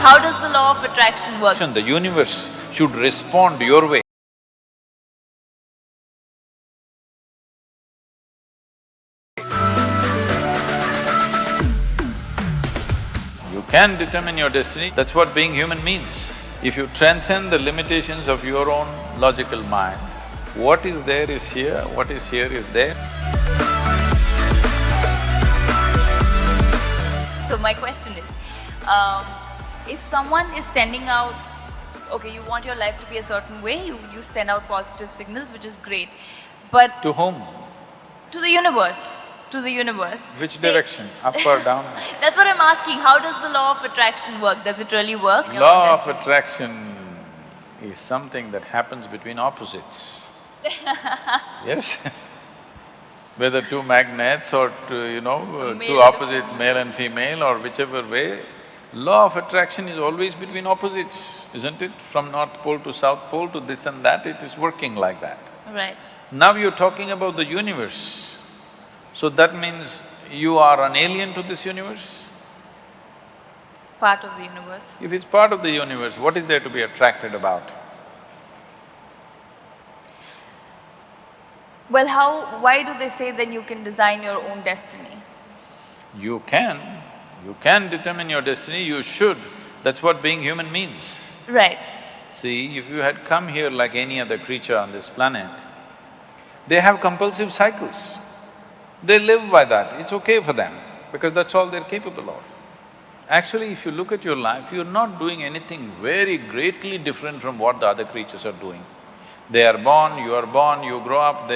how does the law of attraction work? The universe should respond your way. You can determine your destiny, that's what being human means. If you transcend the limitations of your own logical mind, what is there is here, what is here is there. So my question is, if someone is sending out, okay, you want your life to be a certain way, you send out positive signals, which is great, but… To whom? To the universe. To the universe. Which direction? Up or down? That's what I'm asking. How does the law of attraction work? Does it really work? Law of attraction is something that happens between opposites. Yes? Whether two magnets or two opposites, male and female or whichever way, law of attraction is always between opposites, isn't it? From North Pole to South Pole to this and that, it is working like that. Right. Now you're talking about the universe. So that means you are an alien to this universe? Part of the universe. If it's part of the universe, what is there to be attracted about? Well, why do they say then you can design your own destiny? You can determine your destiny, you should. That's what being human means. Right. See, if you had come here like any other creature on this planet, they have compulsive cycles. They live by that, it's okay for them, because that's all they're capable of. Actually, if you look at your life, you're not doing anything very greatly different from what the other creatures are doing. They are born, you grow up,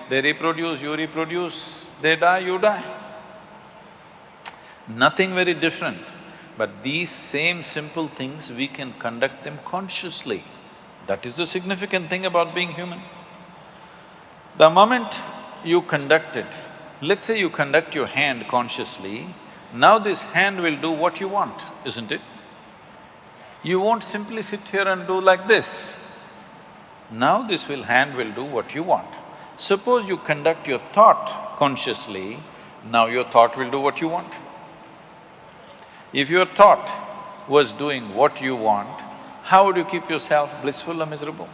they reproduce, you reproduce, they die, you die. Nothing very different. But these same simple things, we can conduct them consciously. That is the significant thing about being human. The moment you conduct it, let's say you conduct your hand consciously, now this hand will do what you want, isn't it? You won't simply sit here and do like this. Now this hand will do what you want. Suppose you conduct your thought consciously, now your thought will do what you want. If your thought was doing what you want, how would you keep yourself blissful or miserable?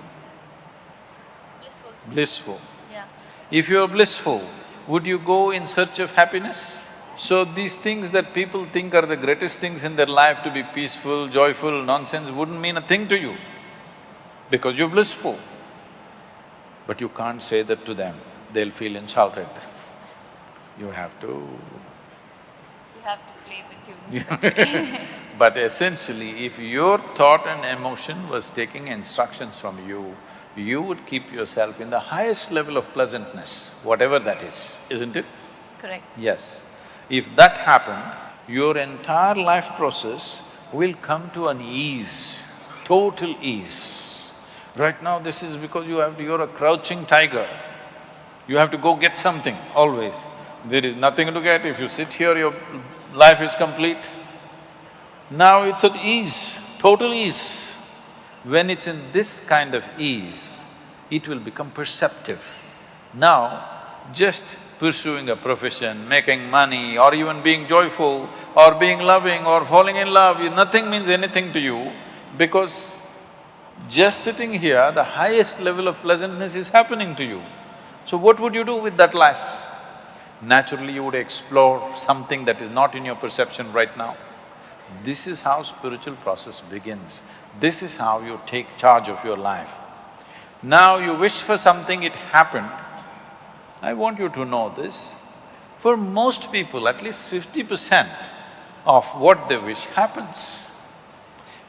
Blissful. Blissful. Yeah. If you're blissful, would you go in search of happiness? So these things that people think are the greatest things in their life, to be peaceful, joyful, nonsense, wouldn't mean a thing to you because you're blissful. But you can't say that to them, they'll feel insulted. You have to… You have to play the tunes. But essentially, if your thought and emotion was taking instructions from you, you would keep yourself in the highest level of pleasantness, whatever that is, isn't it? Correct. Yes. If that happened, your entire life process will come to an ease, total ease. Right now, this is because you're a crouching tiger. You have to go get something, always. There is nothing to get. If you sit here, your life is complete. Now it's at ease, total ease. When it's in this kind of ease, it will become perceptive. Now, just pursuing a profession, making money, or even being joyful, or being loving, or falling in love, nothing means anything to you because just sitting here, the highest level of pleasantness is happening to you. So what would you do with that life? Naturally, you would explore something that is not in your perception right now. This is how spiritual process begins. This is how you take charge of your life. Now you wish for something, it happened. I want you to know this. For most people, at least 50% of what they wish happens.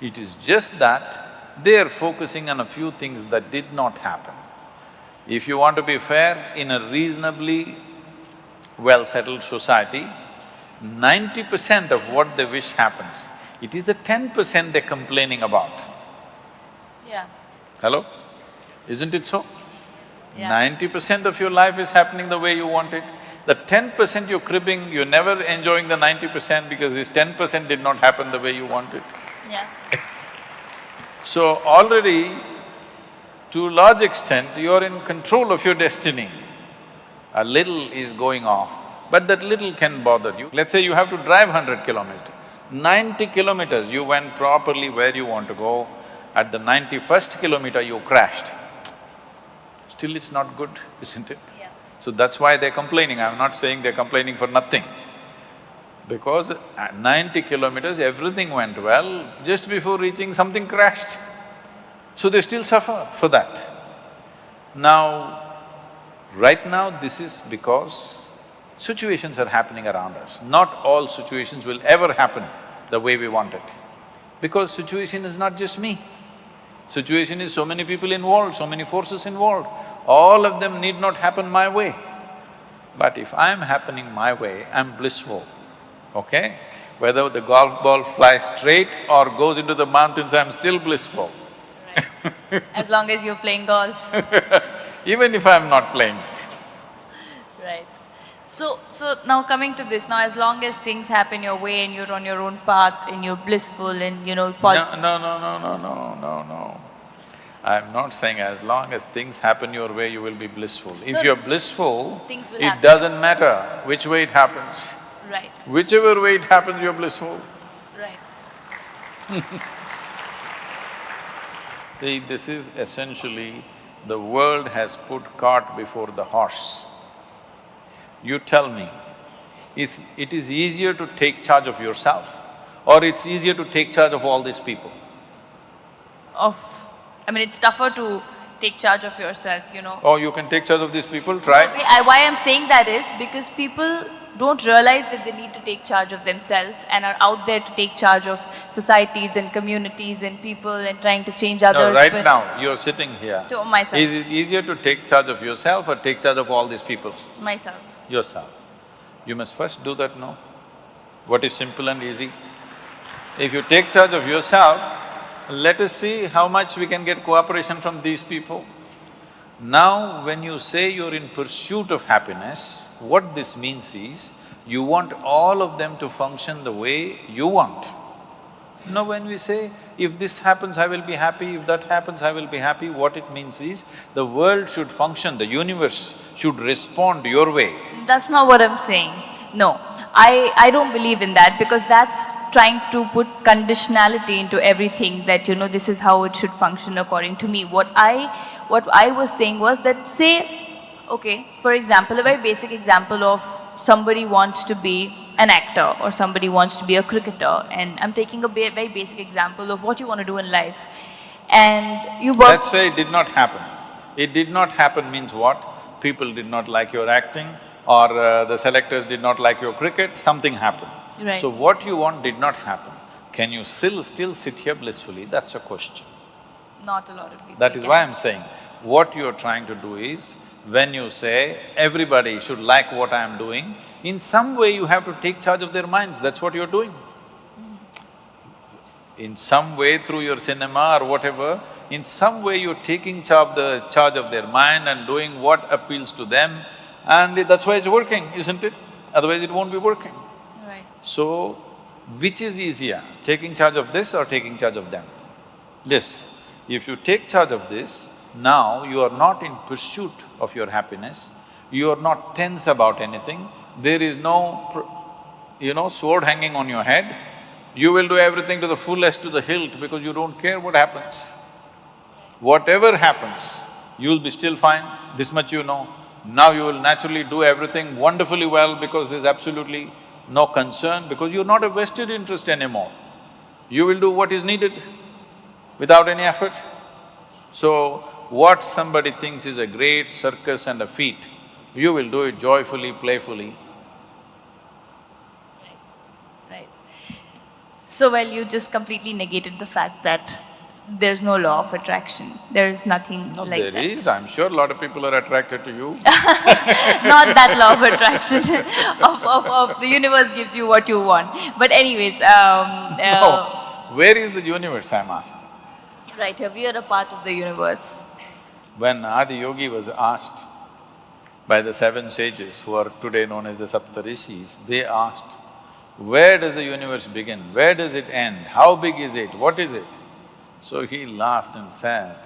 It is just that they are focusing on a few things that did not happen. If you want to be fair, in a reasonably well-settled society, 90% of what they wish happens. It is the 10% they're complaining about. Yeah. Hello? Isn't it so? Yeah. 90% of your life is happening the way you want it. The 10% you're cribbing, you're never enjoying the 90% because this 10% did not happen the way you want it. Yeah. So already, to a large extent, you're in control of your destiny. A little is going off, but that little can bother you. Let's say you have to drive 100 kilometers. 90 kilometers, you went properly where you want to go. At the 91st kilometer, you crashed. Still it's not good, isn't it? Yeah. So that's why they're complaining. I'm not saying they're complaining for nothing. Because at 90 kilometers, everything went well, just before reaching, something crashed. So they still suffer for that. Now, right now, this is because situations are happening around us. Not all situations will ever happen the way we want it. Because situation is not just me. Situation is so many people involved, so many forces involved. All of them need not happen my way. But if I'm happening my way, I'm blissful, okay? Whether the golf ball flies straight or goes into the mountains, I'm still blissful. Right. As long as you're playing golf. Even if I'm not playing. Right. So now coming to this, now as long as things happen your way and you're on your own path and you're blissful and positive… No. I'm not saying as long as things happen your way, you will be blissful. If No, you're blissful, things will it happen. doesn't matter which way it happens. Right, Whichever way it happens, you're blissful. right. See, this is essentially, the world has put cart before the horse. You tell me, it is easier to take charge of yourself or it's easier to take charge of all these people? It's tougher to take charge of yourself, Oh, you can take charge of these people, try. Why I'm saying that is because people don't realize that they need to take charge of themselves and are out there to take charge of societies and communities and people and trying to change No, others. right now, you're sitting here. To myself. Is it easier to take charge of yourself or take charge of all these people? Myself. Yourself. You must first do that, no? What is simple and easy? If you take charge of yourself, let us see how much we can get cooperation from these people. Now, when you say you're in pursuit of happiness, what this means is, you want all of them to function the way you want. Now, when we say, if this happens, I will be happy, if that happens, I will be happy, what it means is, the world should function, the universe should respond your way. That's not what I'm saying. No, I don't believe in that because that's trying to put conditionality into everything that, this is how it should function according to me. What I was saying was that, say, okay, for example, a very basic example of somebody wants to be an actor or somebody wants to be a cricketer, and I'm taking a very basic example of what you want to do in life. And you work… Let's say it did not happen. It did not happen means what? People did not like your acting, or the selectors did not like your cricket, something happened. Right. So what you want did not happen. Can you still sit here blissfully? That's a question. Not a lot of people That is can. why I'm saying, what you're trying to do is, when you say, everybody should like what I'm doing, in some way you have to take charge of their minds, that's what you're doing. In some way, through your cinema or whatever, in some way you're taking charge of their mind and doing what appeals to them, and that's why it's working, isn't it? Otherwise it won't be working. Right. So, which is easier, taking charge of this or taking charge of them? This. If you take charge of this, now you are not in pursuit of your happiness, you are not tense about anything, there is no sword hanging on your head, you will do everything to the fullest, to the hilt, because you don't care what happens. Whatever happens, you will be still fine, this much you know. Now you will naturally do everything wonderfully well because there's absolutely no concern, because you're not a vested interest anymore. You will do what is needed without any effort. So, what somebody thinks is a great circus and a feat, you will do it joyfully, playfully. Right. So, well, you just completely negated the fact that there's no law of attraction. There is nothing No, like that. there is, I'm sure a lot of people are attracted to you. Not that law of attraction of the universe gives you what you want. But anyways, No, where is the universe, I'm asking? right, we are a part of the universe. When Adi Yogi was asked by the 7 sages, who are today known as the Saptarishis, they asked, where does the universe begin? Where does it end? How big is it? What is it? So he laughed and said,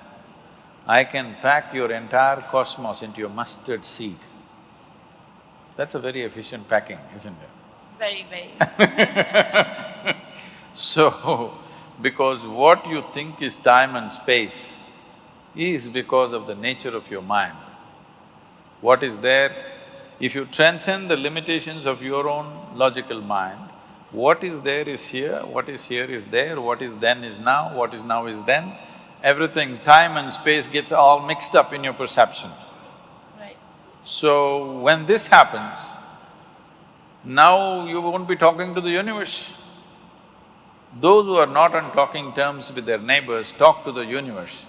I can pack your entire cosmos into a mustard seed. That's a very efficient packing, isn't it? Very, very. So, because what you think is time and space is because of the nature of your mind. What is there, if you transcend the limitations of your own logical mind, what is there is here, what is here is there, what is then is now, what is now is then. Everything, time and space gets all mixed up in your perception. Right. So, when this happens, now you won't be talking to the universe. Those who are not on talking terms with their neighbors talk to the universe.